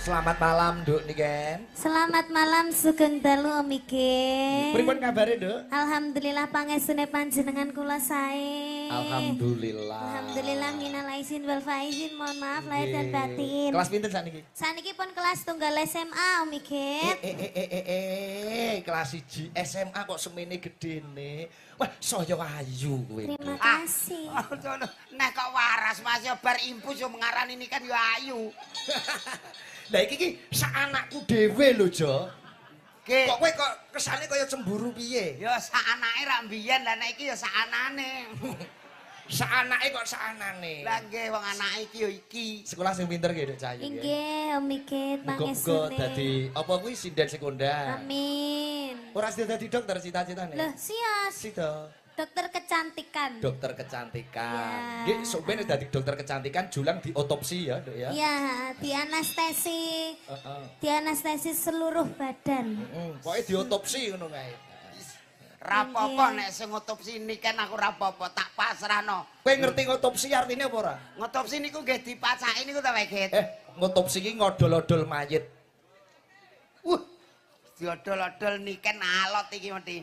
Selamat malam, Nduk Niken. Selamat malam Sugeng Dalu Om Iken. Pripun kabare, Nduk? Alhamdulillah pangesune panjenengan kula sae. Alhamdulillah. Alhamdulillah minal aizin wal faizin. Mohon maaf lahir dan batin. Kelas pinten sakniki? Saniki pun kelas tunggal SMA Om Iken. Kelas 1 SMA kok semene gedene. Wah, saya ayu kowe. Terima kasih. Nek kok waras Mas ya bar impus yo mengarani ini kan yo ayu. Lah iki sak anakku dhewe lho, Jo. Ki. Kok kowe kok kesane kaya cemburu piye? Yo sak anake ra mbiyen lah nek iki yo sak anane. Sak anake kok sak anane. Lah nggih wong anake iki yo iki. Sekolah sing pinter nggih, Dek Cahayu. Inggih Om Iken Muga-muga pangesune. dadi apa kuwi sinden sekondar. Amin. Ora sida dadi dokter cita-citane. Loh sias. Sida. Dokter kecantikan. Dokter kecantikan. Ya. Nggih, sok ben dadi dokter kecantikan julang diotopsi ya, Dok ya. Iya, dianestesi. Heeh. Dianestesi seluruh badan. Pokoke diotopsi ngono kae. Rapopo nek sing ngotopsi ini kan aku rapopo tak pasrahno. Kowe ngerti ngotopsi artine apa ora? Ngotopsi niku nggih dipacaki niku ta Wegit. Ngotopsi iki ngodol-odol mayit. Diodol-odol niken alot iki mesti.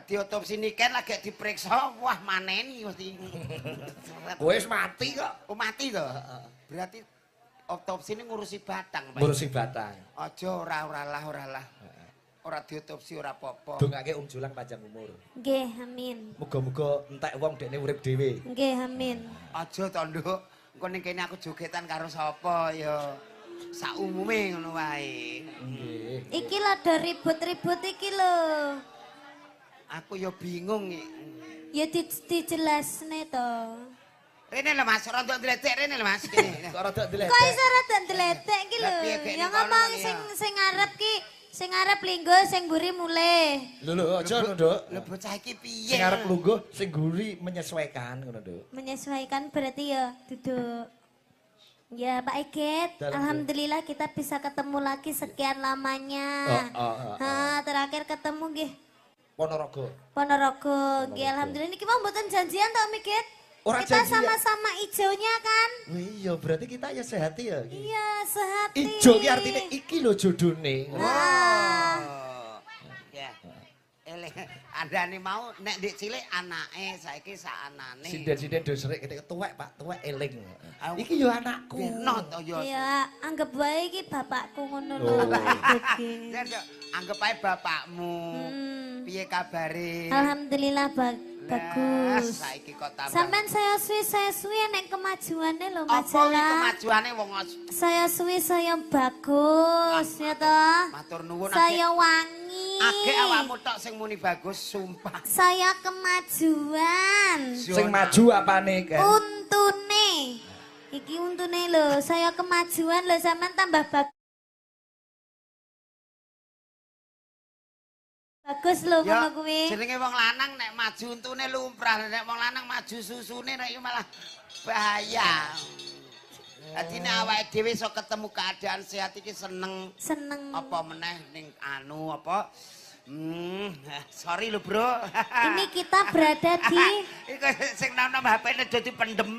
Diotopsi niken lagi diperiksa, wah maneni mesti. Kowe wis mati kok. Oh mati to? Berarti otopsi ini ngurusi batang, Pak. Ngurusi batang. Aja ora lah. Ora diotopsi ora apa-apa. Dongake Julang panjang umur. Nggih, amin. Muga-muga entek wong dekne urip dhewe. Nggih, amin. Aja to, Nduk. Engko ning kene aku jogetan karo sapa ya sak umume ngono wae. Nggih. Iki lho do ribut-ribut iki lho. Aku ya bingung iki. Ya dijelasne to. Rene lho Mas, rada ndledek rene lho Mas. Kene. Kok rada diledek. Kok iso rada ndledek iki lho. Lah, piye kene Ya kono ngomong ya? sing ngarep ki, sing ngarep linggo, sing mburi mulih. Lho aja ngono, Nduk. Lho bocah iki piye? Sing arep lungguh, sing guri menyesuaikan ngono, Nduk. Menyesuaikan berarti ya duduk. Ya Pak Iket, Dalam, alhamdulillah kita bisa ketemu lagi sekian lamanya. Terakhir ketemu nggih Ponorogo. Ponorogo. Nggih alhamdulillah niki mau mboten janjian to Miket? Ora Kita janjian. sama-sama ijonya kan? Wih, iya berarti kita ya sehat ya. Iya, sehati. Ijo ki artine iki lho jodone. Ah. Ya. Eleh, andane mau nek ndik cilik anake saiki sak anane. Sinden-sinden do serik ketek tuwek, Pak, tuwek eling. Aku- Iki yo anakku. Beno to ya. Iya, anggap wae iki bapakku ngono lho Oh. Pak Iket ki. Ya, Nduk, anggap ae bapakmu. Piye kabare? Alhamdulillah Lah, bagus. saiki kok tambah. Sampean saya suwi nek kemajuannya lho apa iki majalah. kemajuane wong Saya suwi saya bagus ya toh. matur nuwun Saya wangi. Age awakmu tok sing muni bagus sumpah. Saya kemajuan. Sing maju apane, Ken? Untune. Iki untune lho, saya kemajuan lho sampean tambah bagus. Bagus lho Ya, ngono kuwi. jenenge wong lanang nek maju untune lumrah, nek wong lanang maju susune nek iku malah bahaya. Dadi nek awake dhewe iso ketemu keadaan sehat iki seneng. Seneng. Apa meneh ning anu apa? Sorry lho, Bro. Ini kita berada di Iku sing nom-nom HP-ne dadi pendem.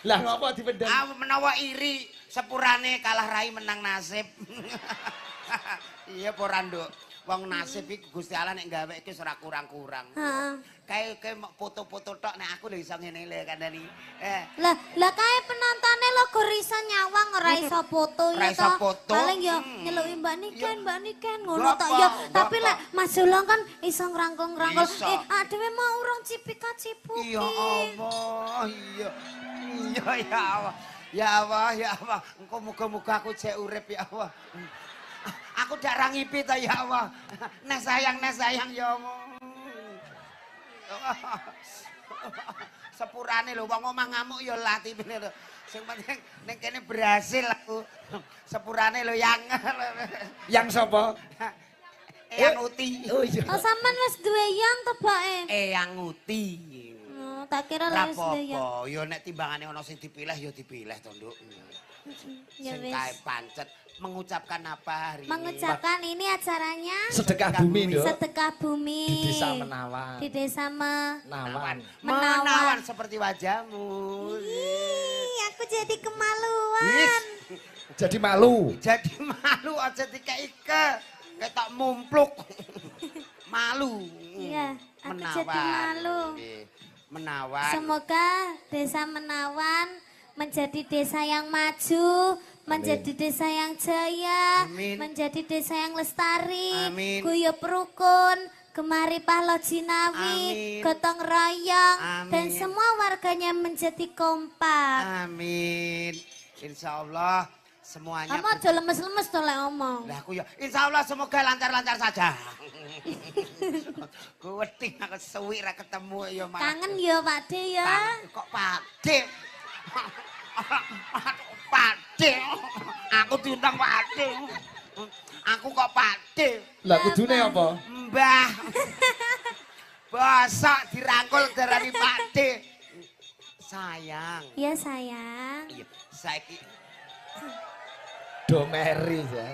Lah ngopo dipendem? Menawa iri sepurane kalah rai menang nasib. Iya ora Nduk. Wong nasib iki Gusti Allah nek gaweke wis ora kurang-kurang. Heeh. Kae foto-foto tok nek aku lho iso ngene lho kandhani. Lah kae penontone lo go iso nyawang ora iso foto Ora ya iso toh. foto. Paling ya nyeluki Mbak Niken ngono Bapak, tok ya. Tapi Bapak. lek Mas Julong kan iso ngrangkul-ngrangkul. Iso. Adewe mau urung cipika-cipuki. Iya Allah, iya. Iya ya Allah. Ya Allah, ya Allah. Engko muga-muga aku jek urip ya Allah. Aku dak ra ngipi ta ya Allah. Nes sayang ya Allah. Sepurane lho wong omah ngamuk ya latine lho. Sing penting ning kene berhasil aku. Sepurane lho Yang sapa? Eyang Uti. Oh iya. Oh sampean wis duwe yang to, Bake? Eyang Uti. Oh, tak kira lek wis duwe yang. Rapopo, ya nek timbangane ana sing dipilih ya dipilih to, Nduk. Ya Sing wis. kae pancet. mengucapkan apa hari Mengucapkan ini acaranya Sedekah bumi, Nduk. sedekah bumi. Di desa Menawan. Di desa Menawan. Menawan seperti wajahmu. Ih, aku jadi kemaluan. Wis. Jadi malu. Jadi malu aja dikeike. Ketok mumpluk. Malu. Iya, aku Menawan. jadi malu. Nggih. Menawan. Semoga desa Menawan menjadi desa yang maju, menjadi desa yang jaya, Amin. menjadi desa yang lestari, Amin. guyub rukun, gemari pahlo jinawi, Amin. gotong royong, dan Amin. semua warganya menjadi kompak. Amin. Insya Allah semuanya. Kamu aja lemes-lemes tuh lek ngomong. Lah aku ya insya Allah semoga lancar-lancar saja. Ku wedi aku suwi ra ketemu ya malah. Kangen ya Pak De ya. Kangen. Kok Pakde? Pakde. Aku diundang Pakde. Aku kok Pakde. Lah kudune apa? Mbah. Bosok dirangkul darani Pakde. Sayang. Ya sayang. Iya, saiki Domeri ya.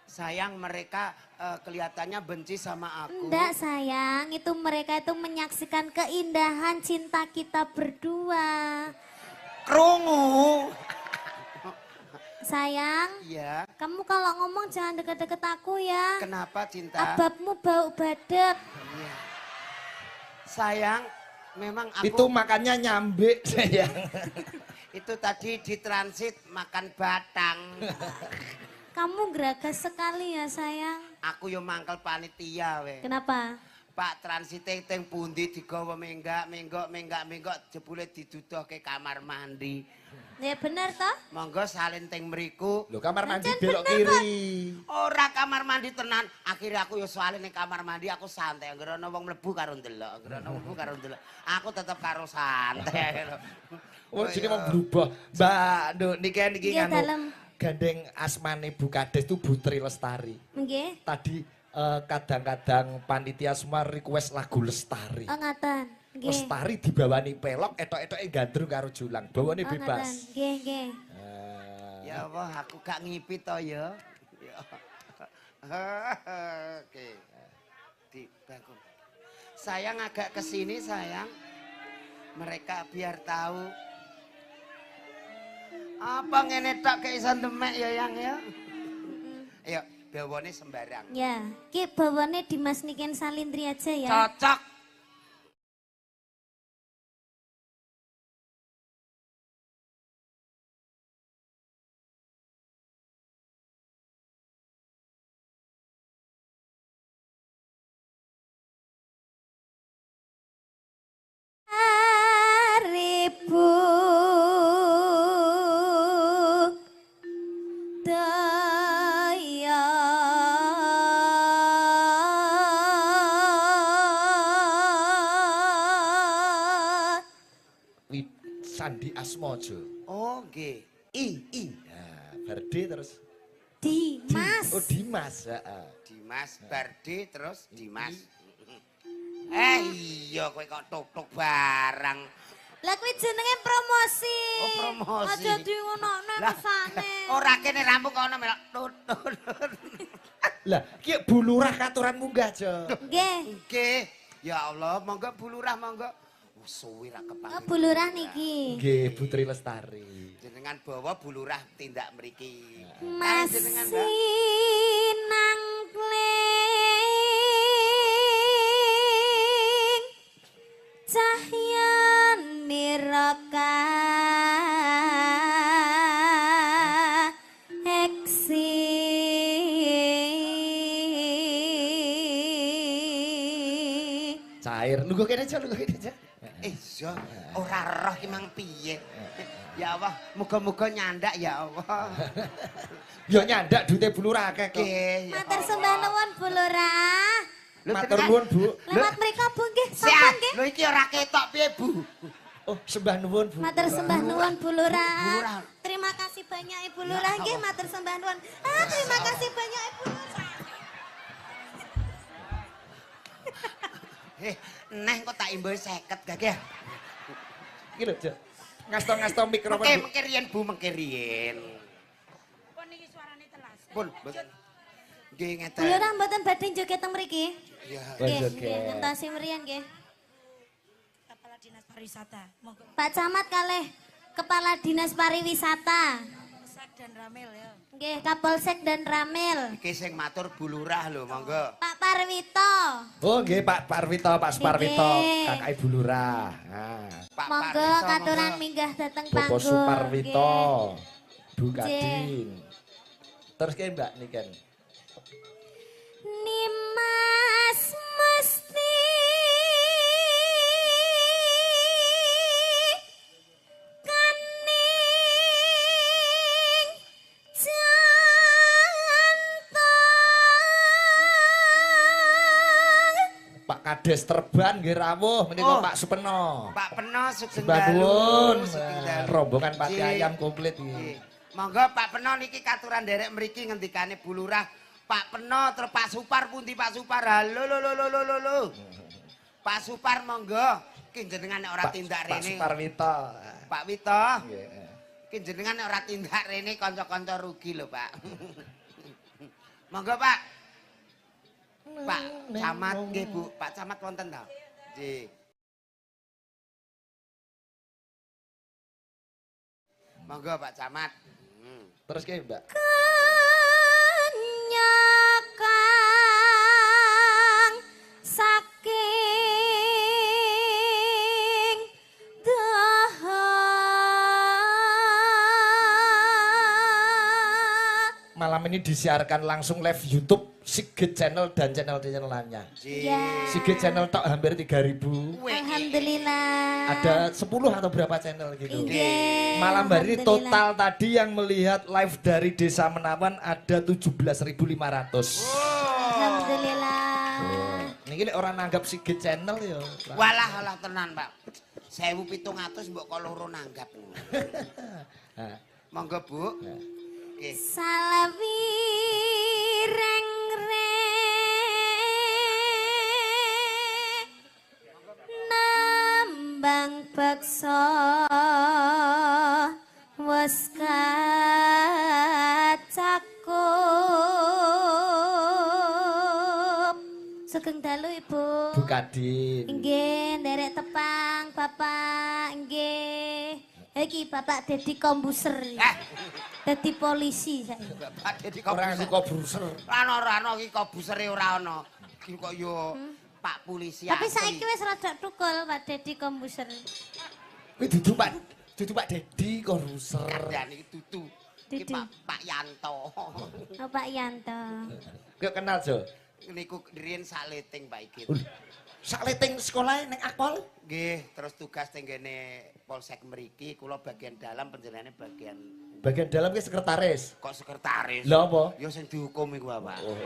sayang mereka kelihatannya benci sama aku. Enggak sayang, itu mereka itu menyaksikan keindahan cinta kita berdua. Krungu. Sayang, Iya. kamu kalau ngomong jangan deket-deket aku ya. Kenapa cinta? Ababmu bau badek. Iya. Sayang, memang aku Itu makannya nyambe sayang. itu tadi ditransit makan batang. Kamu geragas sekali ya sayang. Aku yo mangkel panitia we. Kenapa? Pak transite teng pundi digawa menggak jebule diduduhke kamar mandi. Ya bener toh? Monggo salin teng mriku. Lho kamar mandi Pancen belok bener, kiri. Ora kamar mandi tenan. Akhirnya aku yo soalnya ning kamar mandi aku santai. Anggere ana wong mlebu karo ndelok, anggere ana wong mlebu karo ndelok. Aku tetep karo santai. Oh jadi mau berubah. Mbak, Nduk niki Iya, nganu. dalem. Gandeng asmane Bu Kades itu Putri Lestari. Nggih. Tadi kadang-kadang panitia semua request lagu Lestari. Oh ngaten. Nggih. Lestari dibawani pelok, etok-etoke gandrung karo julang. Bawane Oh ngaten. bebas. Nggih, nggih. Ya Allah, aku gak ngipit to ya. Ya. Oke. Dibangun. Sayang agak kesini sayang. Mereka biar tahu. Apa ngene tok keisan demek ya yang ya. Ayo, bawane sembarang. Ya, ki bawane Dimas Niken Salindri aja ya. Cocok. Ribu daya Sandi Asmojo. Oh, nggih. I. Nah, Bardi terus. Dimas. Oh Dimas. Heeh. Dimas Bardi terus Dimas. Iya kowe kok tok-tok barang. Lah kuwi jenenge promosi. Oh, promosi. Aja di ngono mesane. Ora kene rampung kono melok tut. Lah, ki Bu Lurah katuran munggah, Jo. Nggih. Nggih. Ya Allah, monggo Bu Lurah monggo. Suwi ra Oh, kepanggih. Bu Lurah niki. Nggih, Putri Lestari. Jenengan bawa Bu Lurah tindak mriki. Masih Jenengan, Mbak. nang kling cahya niraka eksi. Cair. Lungguh kene, Jo, lungguh kene, Jo. Iya, ora roh ki mang piye. Ya Allah, muga-muga nyandak ya Allah. Yo nyandak duite Bu Lurah akeh kok. Nggih. ya Matur Allah. sembah nuwun Bu Lurah. Lho, Matur tenan. nuwun, Bu. Lewat mereka Bu nggih, Siap. sampun nggih. Lho iki ora ketok piye, Bu? Oh, sembah nuwun, Bu. Matur sembah nuwun Bu Lurah. Bu Lurah. Terima kasih banyak Ibu Ya Lurah nggih, Allah. matur sembah nuwun. Terima kasih banyak Ibu Lurah. Neh kok tak imbo 50 gak ya? Iki lho, Jo. Ngasto-ngasto mikrofon. Bu. Mengke riyen Bu, mengke riyen. Pun, mboten. Nggih ngeten. Kula ora mboten badhe joget teng mriki. Iya. Nggih, joget. nggih, ngentosi mriyen nggih. Kepala Dinas Pariwisata. Monggo Pak Camat kalih Kepala Dinas Pariwisata. Polsek dan Ramil ya. Nggih, Kapolsek dan Ramil. Iki sing matur Bu Lurah lho, monggo. Pak Parwito. Oh nggih Pak Parwito, Pak Suparwito, Nggih. Kakak Ibu Lurah. Nah, Pak Monggo Parwito, katuran monggo. minggah dateng Bapak panggung. Suparwito, Nggih. Bu Kadin. Terus kayak Mbak niken. Nimas mesti kaning jantong. Pak Kades Terban nggih rawuh menika Oh. Pak Supeno. Pak Peno Sugeng Mbak Nuwun. Sugeng Dalu. Rombongan pati Nggih. ayam komplit iki. Nggih. Monggo Pak Peno niki katuran derek mriki ngendikane Bu Lurah. Pak Peno terus Pak Supar pundi Pak Supar. Halo lo. Pak Supar monggo. Ki jenengan nek ora tindak Pak rene. Suparwito. Pak Wito. Nggih. Ki jenengan nek ora tindak rene kanca-kanca rugi lho, Pak. Monggo, Pak. Pak Camat nggih, Bu. Pak Camat wonten ta? Nggih. Monggo, Pak Camat. Terus kayak Mbak. Kenyakang saking dahar. Malam ini disiarkan langsung live YouTube Sigit Channel dan channel-channel lainnya. Ya. Sigit Channel tok hampir 3.000. Alhamdulillah. Ada 10 atau berapa channel gitu. Nggih, Malam hari alhamdulillah. total tadi yang melihat live dari Desa Menawan ada 17.500. Alhamdulillah. Niki lek orang nanggap Sigit Channel ya. Walah tenan, Pak. 1.700 mbok kok loro nanggap. Nah, Monggo, Bu. Nggih. Salawi reng nambang beksa wes kacakup. Sugeng dalu Ibu. Bu Kadin. Nggih, nderek tepang Bapak, nggih. Iki Bapak Dedi Kombuser. Dadi polisi saiki. Bapak Dedi Orang Kobuser. suka bruser. Rano iki kobusere ora ana. Iki kok yo Pak polisi Tapi asli. saiki wis rada tukul Pak Dedi Kombuser. Kuwi dudu Pak Dedi kok bruser. Kandhane iki tutu. Iki Dudu. Pak Yanto. Oh Pak Yanto. Kok kenal Jo? Niku riyen sakleting Pak iki. Sak leting sekolah ning Akpol. Nggih, terus tugas tenggene Polsek mriki kula bagian dalam panjenengane bagian Bagian dalam ki sekretaris. kok sekretaris. Lah apa? Ya sing dihukum iku, Bapak. Oh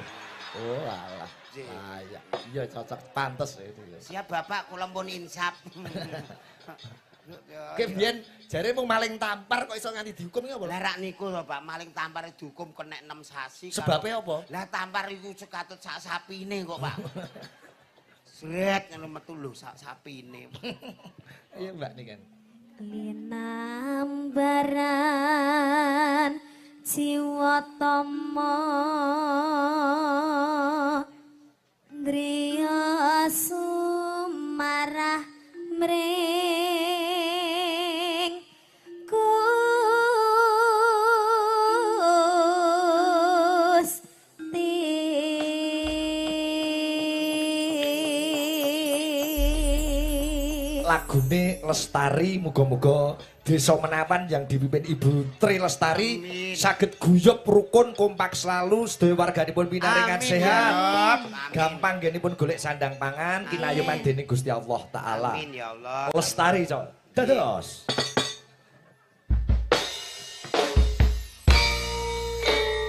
alah. Nggih. Ah iya. Iya cocok pantes itu ya. Siap Bapak, kula pun insap. Ki biyen jare mung maling tampar kok iso nganti dihukum ki apa? Lah rak niku lho, Pak, maling tampar dihukum kena 6 sasi. Sebabe apa? Lah tampar iku cekatut sak sapine kok, Pak. Sret ngono metu lho sak sapine. Iya Mbak nih kan. Linambaran jiwa tama driya sumarah mring Gusti. Lagune Lestari muga-muga Desa Menawan yang dipimpin Ibu Tri Lestari Amin. saged guyub rukun kompak selalu sedaya warganipun pinaringan Amin, sehat. ya Rob. Amin. Gampang genipun golek sandang pangan kinayuman dening Gusti Allah taala. Amin ya Allah. Lestari cok. Dados.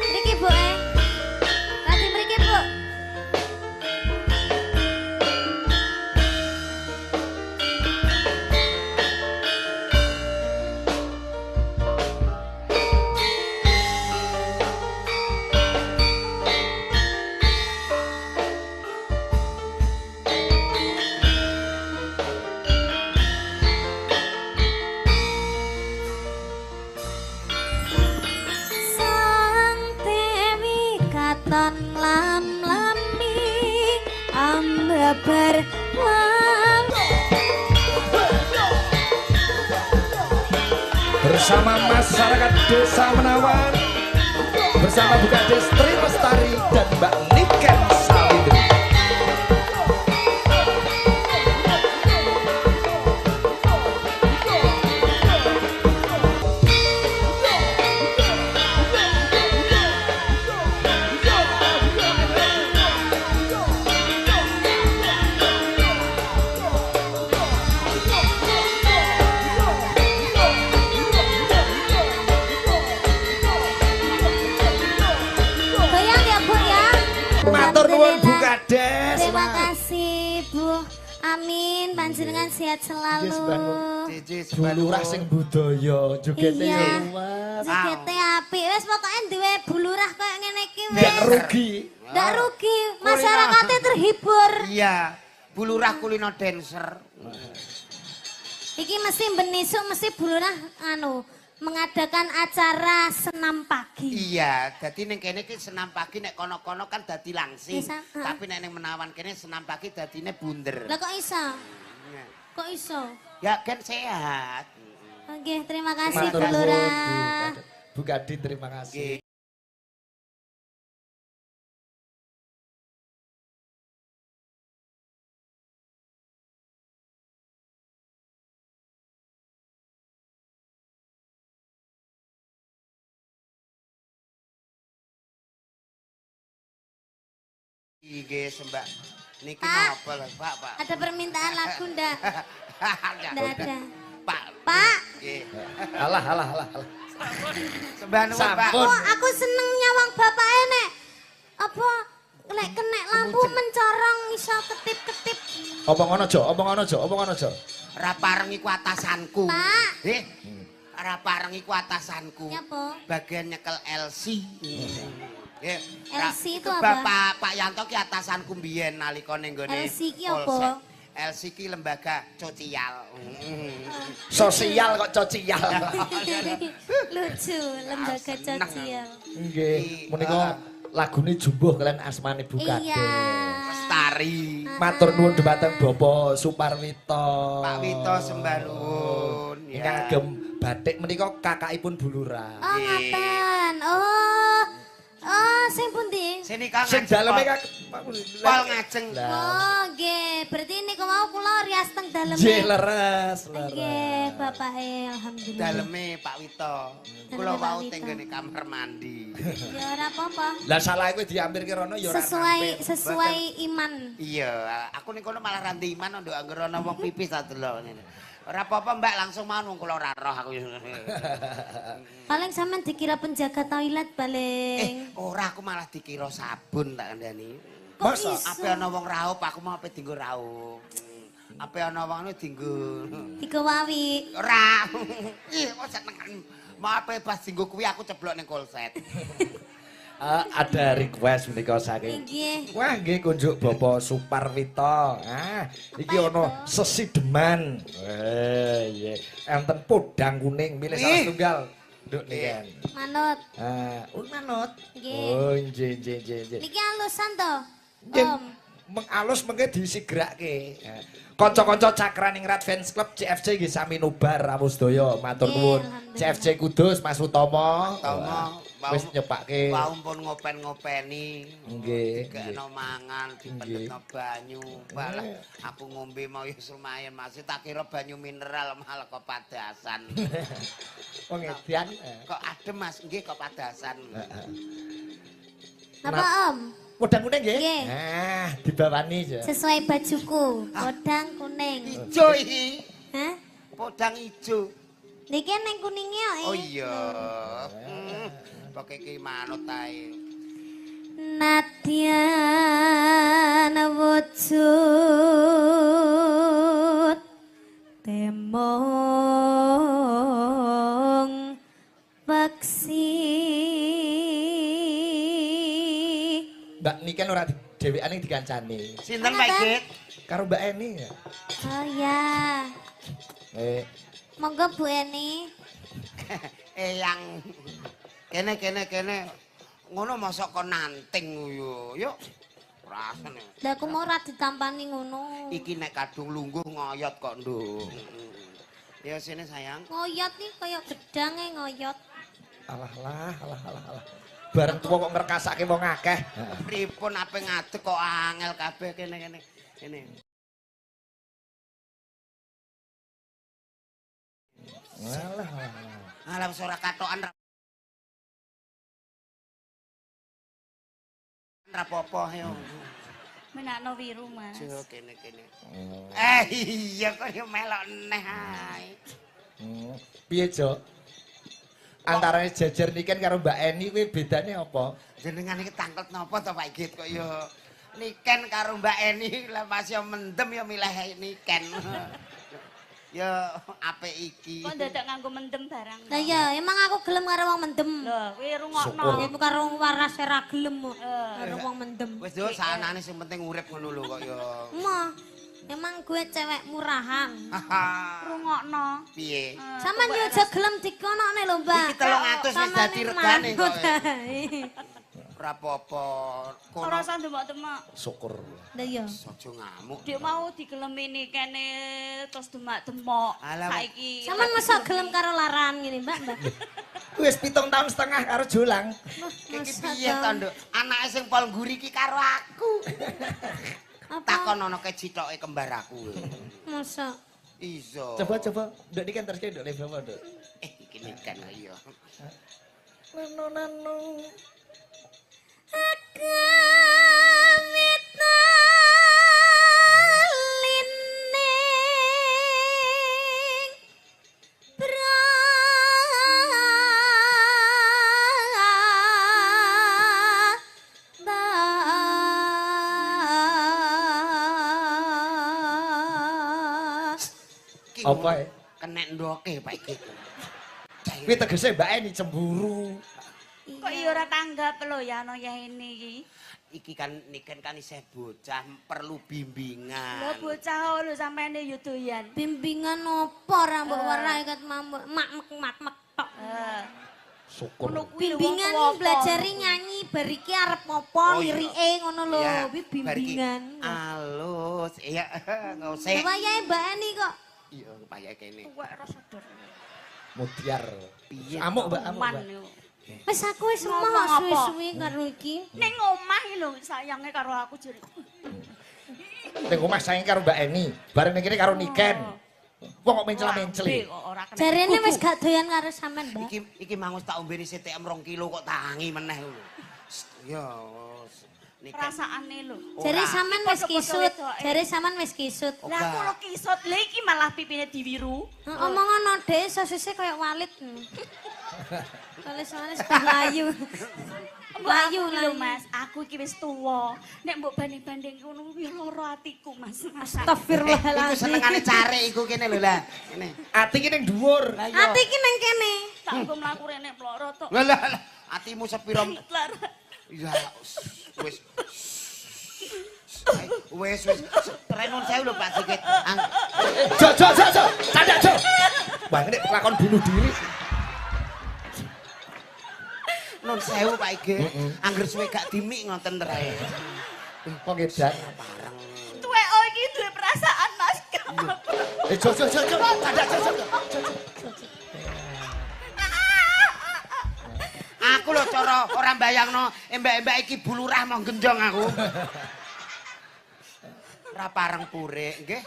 Mriki Bu Lagi mriki Bu. beruang. Bersama masyarakat Desa Menawan, bersama Bu Kades Tri Lestari dan Mbak Niken Salindri. Goyang ya Bu ya. Matur nuwun Bu Alhamdulillah. Kades. Terima kasih Bu. Amin, panjenengan sehat selalu. Yes, Mbak. Cici Bu Lurah sing budaya jogete Iya. luas. Jogete apik. Wis pokoke duwe Bu Lurah koyo ngene iki Nggak wis. rugi. Nggak rugi, masyarakatnya terhibur. Iya, Bu Lurah kulino dancer. Iki mesti benisuk mesti Bu Lurah mengadakan acara senam pagi. Iya, dadi ning kene iki senam pagi nek kono-kono kan dadi langsing. Bisa, ha. Tapi nek ning Menawan kene senam pagi dadine bunder. Lah kok iso? Iya. Kok iso? Ya kan sehat. Oke, terima kasih Matur Bu nuwun, Lurah. Bu Kadin terima kasih. Nggih, Mbak. Niki Pak. napa lho, Pak, Pak? Ada permintaan lagu ndak? Ndak ada. Pak. Pak. Nggih. Alah. Sembah nuwun, Pak. Sampun. Oh, aku seneng nyawang bapak nek. Apa lek kena lampu mencorong iso ketip-ketip. Omong ngono aja. Ora pareng iku atasanku. Pak. Nggih. Ora pareng iku atasanku. Nyapa? Bagian nyekel LC. Nggih. LC itu apa? Pak Yanto ki atasanku mbiyen nalika ning gone. LC ki apa? Polsek. LC ki lembaga sosial. Sosial kok cocial. Lucu, lembaga Seneng. sosial. Nggih, menika lagune jumbuh kalian asmane Bu Kades. Iya. Lestari. Matur nuwun dhumateng Bapak Suparwito. Pak Wito sembah nuwun. Ingkang agem batik menika kakakipun Bu Lurah. Oh, ngaten. Oh, sing pundi? Sini Kang. Sing daleme Kak Pol ngajeng. Oh, nggih. Berarti niku mau kula rias teng daleme. Nggih leres. Nggih, Bapak alhamdulillah. Daleme Pak Wito. Kula Daleme Pak wau Wito. tenggene kamar mandi. Ya ora apa-apa. Lah salah kowe diampirke rono ya ora Sesuai iman. Iya, aku ning kono malah ranti iman nduk anggere ana wong pipis ta delok ngene. Ora apa-apa Mbak, langsung mau wong kula ora roh aku. Paling sampean dikira penjaga toilet paling. Ora aku malah dikira sabun tak kandhani. Kok Masa? iso? Ape ana wong raup aku mau ape dienggo raup. Ape ana wong dienggo Dikewawi. ora. Ih, kok seneng. Mau ape pas dienggo kuwi aku ceblok ning kolset. Ada request menika saking. Nggih. Wah, nggih kunjuk Bapak Suparwito. Iki ana sesideman. Iya. Enten podang kuning milih salah tunggal. Nduk niken. Manut. Manut. Nggih. Oh, nggih. Niki alusan to? Nggih. Om. Mengalus mengke disigrake. Kanca-kanca Cakraning Rat Fans Club CFC nggih sami nubar rawuh sedaya. Matur Nggih, nuwun. alhamdulillah. CFC Kudus Mas Utomo. Tomo, Wis nyepake. Wau pun ngopen-ngopeni. Nggih. Dikekno mangan, dipendhetno banyu. Balah aku ngombe mau ya lumayan Mas. Tak kira banyu mineral malah kok padasan. Wong edian. Kok adem Mas, nggih kok padasan. Apa Om? Podang kuning nggih? Nggih. Dibawani ya. Sesuai bajuku, podang kuning. Ijo iki. Hah? Podang ijo. Niki neng kuningnya kok. Oh iya. Pokoke iki manut ae. Nadyan wujud temong peksi. Mbak Niken ora dhewekan ning dikancani. Sinten Pak Igit? Karo Mbak Eni ya. Oh ya. Monggo Bu Eni. Eyang. Kene. Ngono mosok kok nanting yo. Yuk. rasane. Lah aku mau ora ditampani ngono. Iki nek kadung lungguh ngoyot kok, Nduk. Ya sini sayang. Ngoyot nih kaya gedang ngoyot. Alah. Bareng tuwa kok ngrekasake wong akeh. Pripun ape ngadeg kok angel kabeh kene. Kene. Alah wis ora katokan rapopo yo. Menakno wiru, Mas. Jo kene. Iya kok yo melok neh ae. Piye, Jo? Antarane Jejer Niken karo Mbak Eni kuwi bedane apa? Jenengan iki tanglet napa to Pak Igit kok yo Niken karo Mbak Eni lah pas yo mendem yo milih Niken. Yo apik iki. Kok dadak nganggo mendem barang. Lah iya, emang aku gelem karo wong mendem. Lho, kuwi rungokno. Iku karo wong waras ora gelem kok. Karo wong mendem. Wis yo sanane sing penting urip ngono lho kok yo. Emang gue cewek murahan. Rungokno. Piye? Sampeyan yo aja gelem dikonokne lho, Mbak. Iki 300 wis dadi regane kok. Ora apa-apa. Ora usah demak-demak. Syukur. Lah iya. Aja ngamuk. Dik mau digelemi kene terus demak-demak. Alah, Saiki Sampeyan masa gelem karo laran ngene, Mbak. Wis 7 tahun setengah karo Jolang. Iki piye to, Nduk? Anake sing pol ngguri iki karo aku. Takon ana kecitoke kembar aku. Masa Iso. Coba. Nduk Niken terus nduk level apa, Nduk? Iki Niken iya. Nano. Apa ya? Kenek ndoke Pak Igit. Kuwi tegese Mbak Eni cemburu. kok iya ora tanggap lho ya ana ya ini iki. Iki kan Niken kan isih bocah perlu bimbingan. Lho bocah lho sampeyan yo doyan. bimbingan opo ra mbok warai kat mak tok. Syukur. Bimbingan belajari nyanyi bariki arep apa lirike ngono lho. Iya, Kuwi bimbingan. Alus, iya ngose. Wayahe Mbak Eni kok. Iya, payahe kene. Tuwek ora sadar. Mudiar. Piye? Amuk, Mbak, amuk, Man Mbak. yo. Wis aku wis Ngomong mau apa? suwi-suwi karo iki. Ning omah lho sayange karo aku jare. Ning omah saing karo Mbak Eni, bareng ning kene karo Niken. Wong kok mencel-menceli. Kok ora kena. Jarene wis gak doyan karo sampean, Mbak. Iki mangus tak ombeni CTM 2 kilo kok tangi meneh lho. Ya, Niken. Perasaane lho. Jare sampean wis Podo-podo kisut. wedoke. Jare sampean wis kisut. Oh, Lah aku lo kisut, lha iki malah pipine diwiru. Omongono dhek sosise kaya walit. Walis-walis layu. Layu lho Mas, aku iki wis tuwa. Nek mbok banding-banding ngono kuwi lara atiku Mas. Iku Astagfirullahaladzim. senengane cari iku kene lho lah. Kene. Ati ki ning dhuwur. Lah iya. Ati iki nang kene. Tak nggo mlaku rene ploro tok. Lah atimu sepiro? Lara. Ya wis. Wis. Renun saya lho Pak Sigit. Jo. Candak, Jo. Wah, ini lakon bunuh diri. Nun sewu Pak Igit. Angger suwe gak dimik ngoten terae. Kok edan. Bareng. Tuwek iki duwe perasaan Mas. Jo. Candak, Jo. Aku lho cara ora mbayangno embak-embak iki bulurah mau gendong aku. Ora pareng purik, nggih.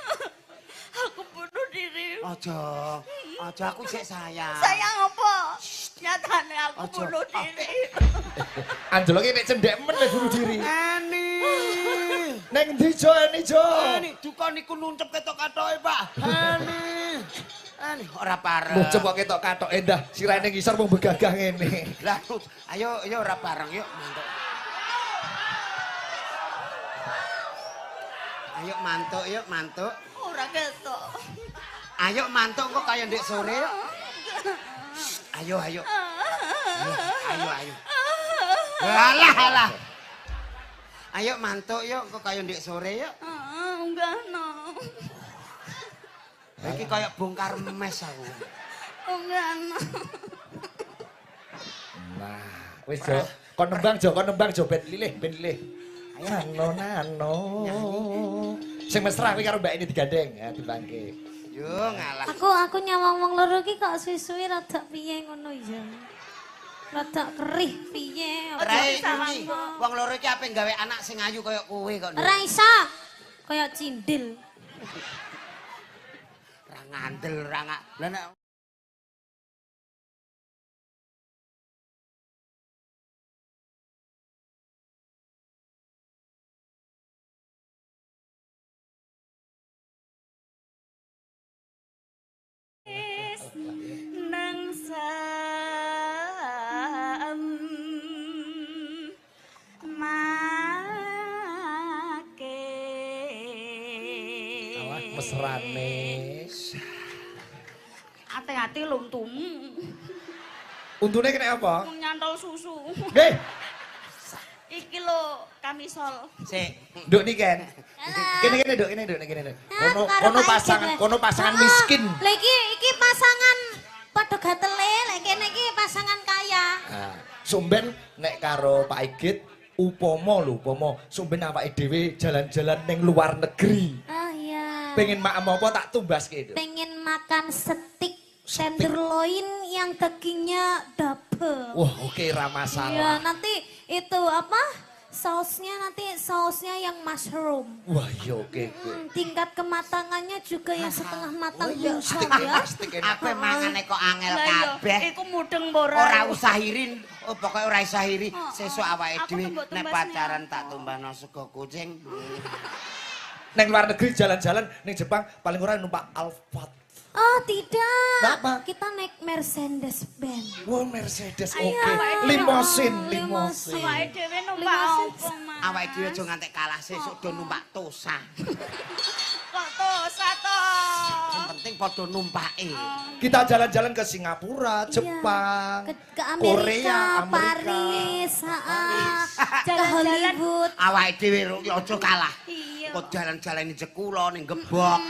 Aku bunuh diri. Aja aku sik sayang. Sayang apa? Nyatane aku Ojo. bunuh diri. Anjloke nek cendhek men le bunuh diri. Eni. Ning ndi Jo, Eni Jo? Eni duka niku nuncep ketok katoke, Pak. Eni ora pareng. Muncep kok ketok katok endah, sirane ngisor mung begagah ngene. Lah, ayo ora pareng yuk, mantuk. Ayo mantuk. Ora ketok. Ayo mantuk kok kaya ndek sore yuk. Ayo. Ayo. Alah. Ayo mantuk yuk kok kaya ndek sore yuk. Enggak no. Iki kaya bongkar mes aku. Enggak no. Nah, wis Jo. Kon nembang Jo, ben lilih. Nano. Sing mesra kuwi karo Mbak ini digandeng ya dibangke. Yo ngalah. Aku nyawang wong loro iki kok suwi-suwi rada piye ngono ya. Rada kerih piye. Rai iki wong loro iki ape gawe anak sing ayu kaya kowe kok. Ora iso. Kaya cindil. Ra ngandel ra ngak. Lah nek nang sam make Alah mesrane. ati-ati luntum Untune kena apa? nyantol susu Nggih. iki lho kamisol sik. Nduk niki kan. Kene Nduk, kene Nduk. Kono pasangan miskin. Lah iki pasangan padha gatele, lek kene iki pasangan kaya. Nah, sumben nek karo Pak Igit upama sumben awake dhewe jalan-jalan ning luar negeri. Oh iya. Pengen makan apa tak tumbaske itu. Pengen makan steak tenderloin yang dagingnya double. Wah, oke ra Iya, masalah. nanti itu apa? Sausnya yang mushroom. Wah, iya oke. Tingkat kematangannya juga yang setengah matang iya, busuk steak ya. steak enak. Ape mangane kok angel lah iya kabeh. iku mudeng ora Ora usah irin, pokoke ora usah iri. Sesuk awake Aku dhewe tembok nek tumbasnya. pacaran tak tumbano sego kucing. Neng luar negeri jalan-jalan ning Jepang paling ora numpak Alphard. Oh tidak. Kenapa? Kita naik Mercedes Benz. Wah, Mercedes oke. Ayo, Limosin. awake dhewe numpak Limosin. opo Mas Awake dhewe aja ngantek kalah sesuk do numpak Tosa. kok tosa to Yang penting padha numpake. Kita jalan-jalan ke Singapura, Jepang, Ke Korea, Amerika, Paris, ke Jalan-jalan. Hollywood. Awake dhewe aja kalah. iya Kok jalan-jalan ning Jekulo ning Gebok.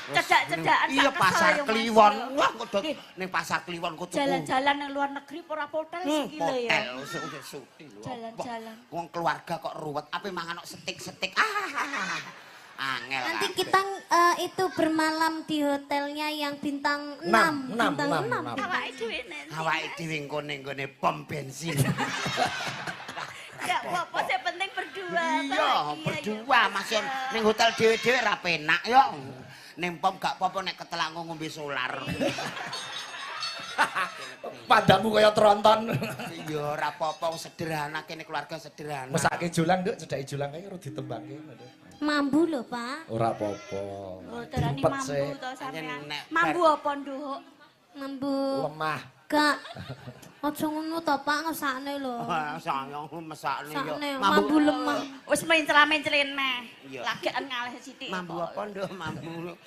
cedak-cedakan Iya tak pasar kesel ya, Mas. Kliwon. Wah kok do ning pasar Kliwon kok tuku. Jalan-jalan yang luar negeri ora potel iki lho ya. Hotel sing suti lho. Jalan-jalan. Wong keluarga kok ruwet, ape mangan kok setik-setik. Angel. Nanti kabeh. kita itu bermalam di hotelnya yang bintang 6. Bintang 6. Awake dhewe nen. Awake dhewe engko ning gone pom bensin. Enggak apa-apa, yang penting berdua. Iya, berdua masih ning hotel dhewe-dhewe ra penak yo. Ning pom gak apa-apa nek ketelak ngombe solar. Padamu kaya tronton. Iya ora apa-apa wong sederhana kene keluarga sederhana. Mesake julang, Nduk, cedhaki julang kae ora ditembangke. Mambu loh Pak. Ora apa-apa. Oh, darani Dipet mambu sih. to sampean. Nek Mambu apa, Nduk? Mambu. Lemah. Gak. Aja ngono to Pak, ngesakne lho. sayang mesakne yo. Sakne mambu lemah. Wis mencela-mencelin neh. Iya. Lagian ngalih sithik. Mambu apa nduk mambu.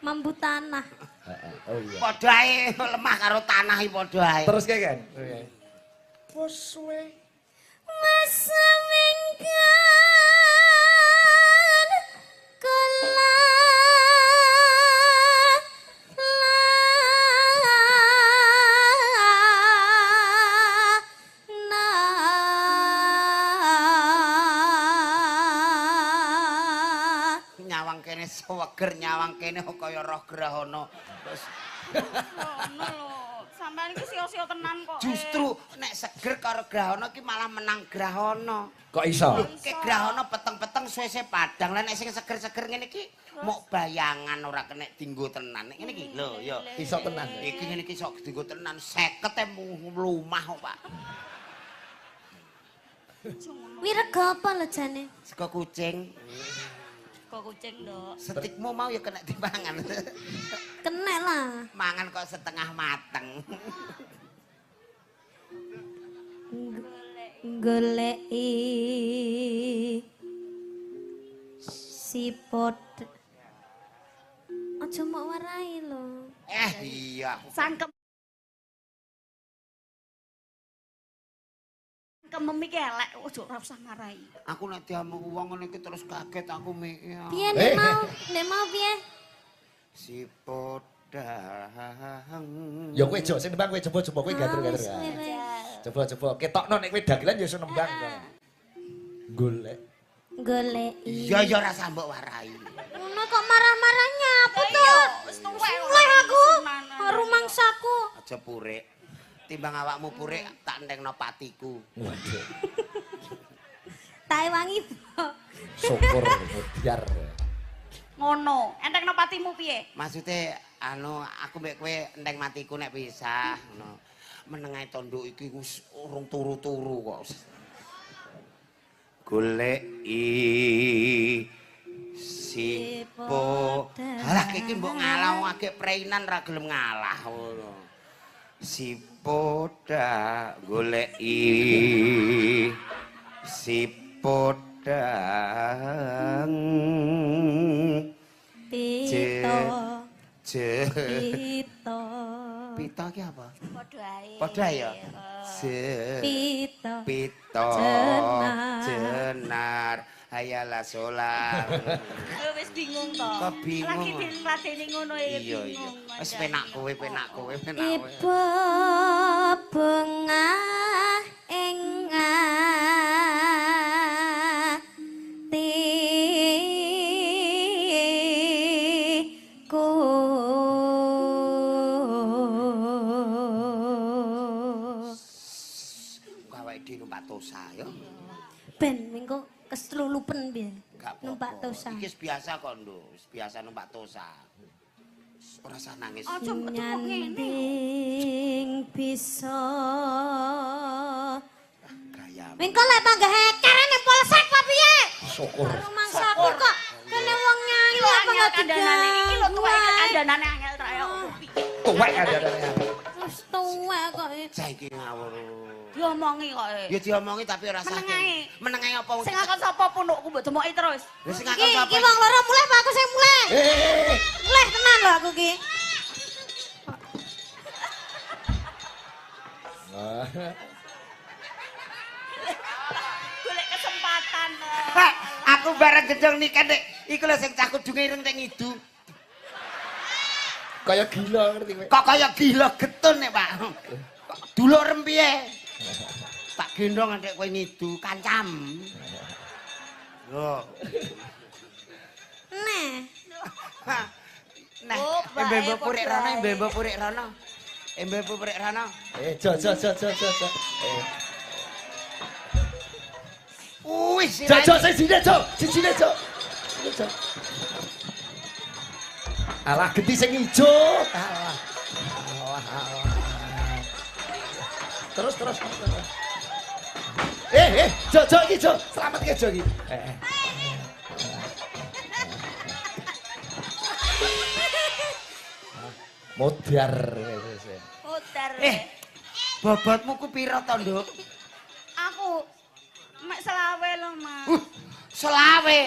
Mambu tanah. Oh iya. Padha ae lemah karo tanah iki padha ae. Terus kayak kan? Wes suwe. Masa minggan kula Nyawang kene seweger nyawang kene kaya roh grahana. Terus Ngono lho. Sampeyan iki sia-sia tenan kok. justru nek seger karo grahana iki malah menang grahana. Kok iso? Ke grahana peteng-peteng suwe-suwe padang. Lah nek sing seger-seger ngene iki mok bayangan ora kena dienggo tenan. Nek ngene iki lho ya. Iso tenan. Iki ngene iki sok dienggo tenan 50 e mlumah kok, Pak. wirega apa lho jane? Sego kucing. Kok kucing, Nduk. Setikmu mau ya kena dipangan. Kenek lah. Mangan kok setengah mateng. Goleki sipot. Aja mok warai lho. Iya. Sangkem kememi ki elek, ojo ora usah marahi. Aku nek diamu wong ngene iki terus kaget aku mikir. Piye nek mau piye? Si podang. Ya kowe jok sing nembang kowe coba kowe gatur-gatur ya. Coba ketokno nek kowe dagelan ya iso nembang to. Golek. Goleki. Ya ya rasa mbok warai. Ngono kok marah-marahnya apa Lah to? iya, wis tuwek Mulai aku Sunanan. karo mangsaku. Aja purik. Timbang awakmu purik tak entengno patiku. Waduh. Tak wangi. Syukur mutiar. Ngono, entekno patimu piye? Maksude anu aku mbek kowe enteng matiku nek pisah ngono. Menengae tanduk iki wis urung turu-turu kok. Goleki sipo. Halah iki mbok ngalah wong agek preinan ra gelem ngalah ngono. Sipoda goleki sipodang Pito. je Pito. pita ki apa? Padha ae. Padha ya. Pito. Pito Jenar. jenar hayalah solar. Kowe wis bingung to. Kok bingung? Lagi dilateni ngono ya Iya iya. bingung. Wis penak kowe penak kowe penak kowe. Ibu bengah ing atiku Awake dhewe numpak tosa ya. ben mengko keslulupen piye Gak apa-apa. numpak tosa Iki wis biasa kok, Nduk. Wis biasa numpak tosa. Ora usah nangis. Aja cepet ngene. nyanding bisa Gaya. mengko lek panggah hekerane polsek apa piye Syukur. karo mangsaku kok kene wong nyanyi Iki lho apa angel nggak kandhanane iki lho tuwek digawai? kandhanane angel tra ya. Tuwek ada-adanya. Wis tuwek kok Saiki ngawur. Diomongi kok. Ya diomongi tapi ora usah. Menengae. Menengae apa wong Sing akon sapa punukku mbok demoki terus. Lah sing iki akon sapa? iki wong loro mulai apa aku sing mulai Eh. mulai tenan lho aku ki Golek kesempatan. Hah, aku bareng gedong nikah nek iku lho sing cah kudunge ireng ning idu. Kaya gila ngerti kowe. Kok kaya gila getun nek, Pak. Dulur rempiye? Tak gendong nek kowe ngidu kancam. Lho. Nah, Nah, Oh, bae, embe purik padha rono, ae. embe purik rono. Embe purik rono. Jo. Wis, Jo sing sine Jo. Sijine Jo. Jo. Alah genti sing ijo. Alah. Terus. Jo iki Jo. Selamat ke Jo iki. Modiar. Puter. Bobotmu ku pira to, Nduk? Aku mek selawe lho, Mas. Selawe.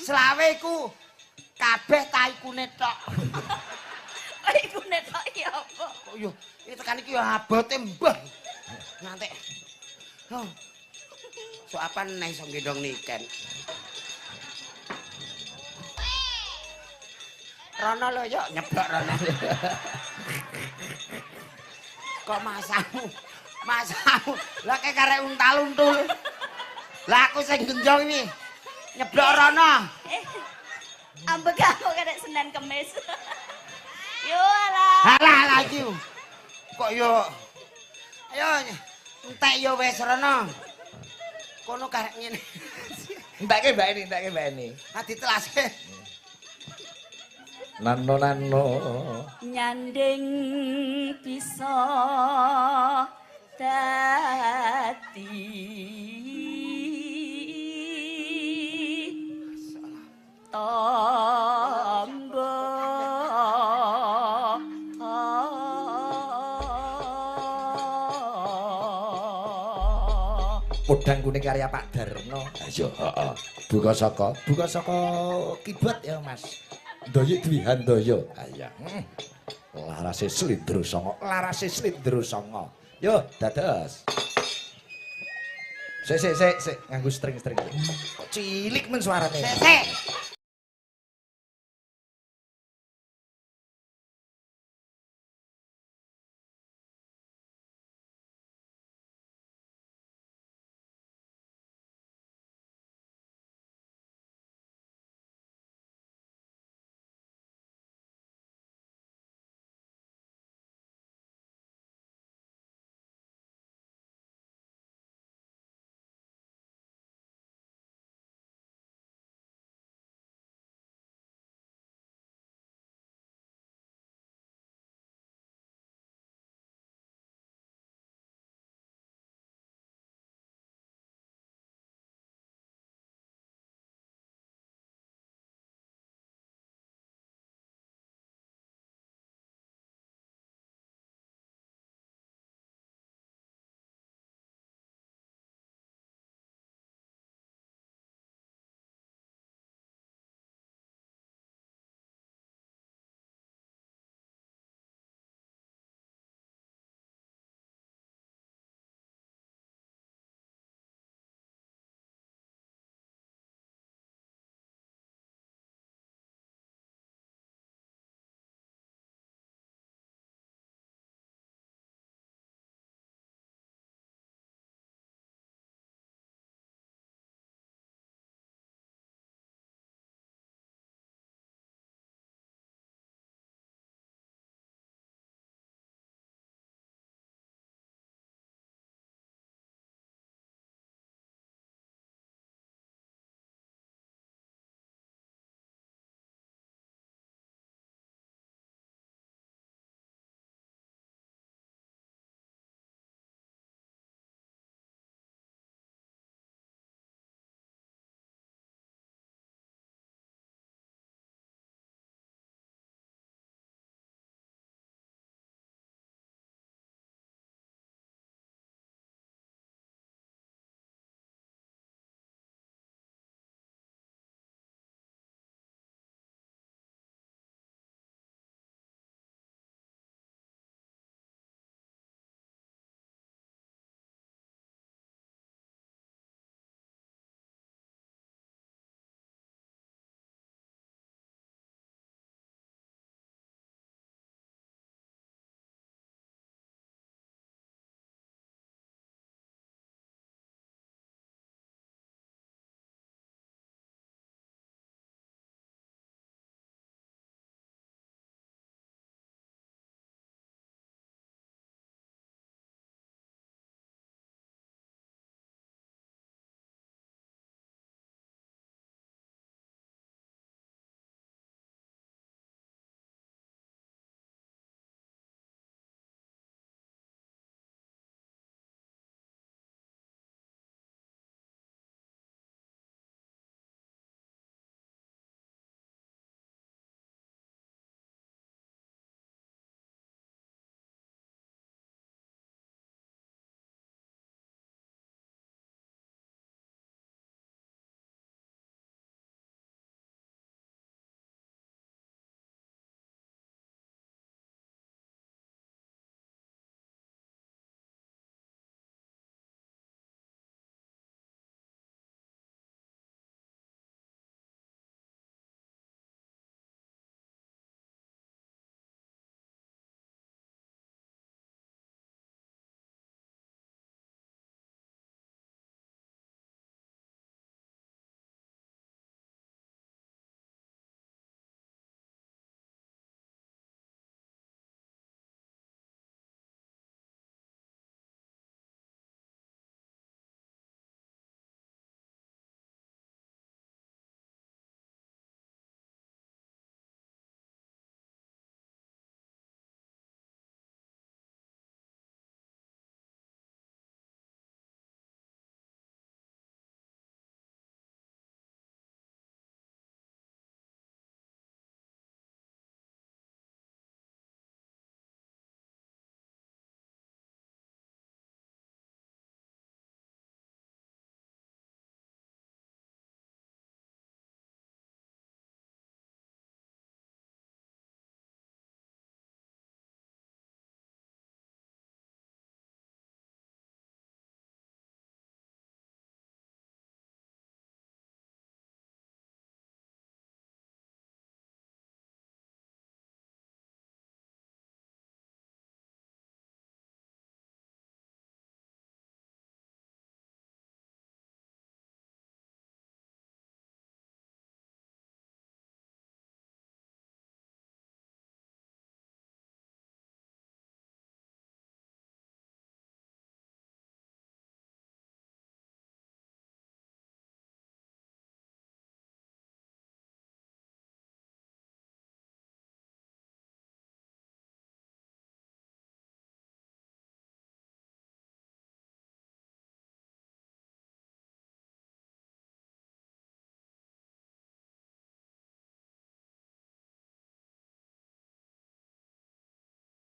Selawe iku kabeh taikune tok. Iku netok ya apa? Kok yo iki tekan iki yo abote mbah. Ngantek. Oh. So apa neh iso gendong niken. Rono lho yo nyeblok rono. Kok masamu. Lah kayak karek untal-untul. Lah aku sing genjong iki. Nyeblok rono. Ambek aku kadek Senin Kemis. Yo alah. Alah iki. Kok yo ayo entek yo wis rono. Kono karek ngene. Entake Mbak ini. Ha ditelaske. Nano. Nyanding bisa dadi tangga Podang kuning karya Pak Darno. Ayo, heeh. Buka saka kiblat ya, Mas. Ndoyo Dwi Handoyo. Ayo. Larase Slindro Songo. Yo, dados. Sik, nganggo string. Kok cilik men suarane. Sik.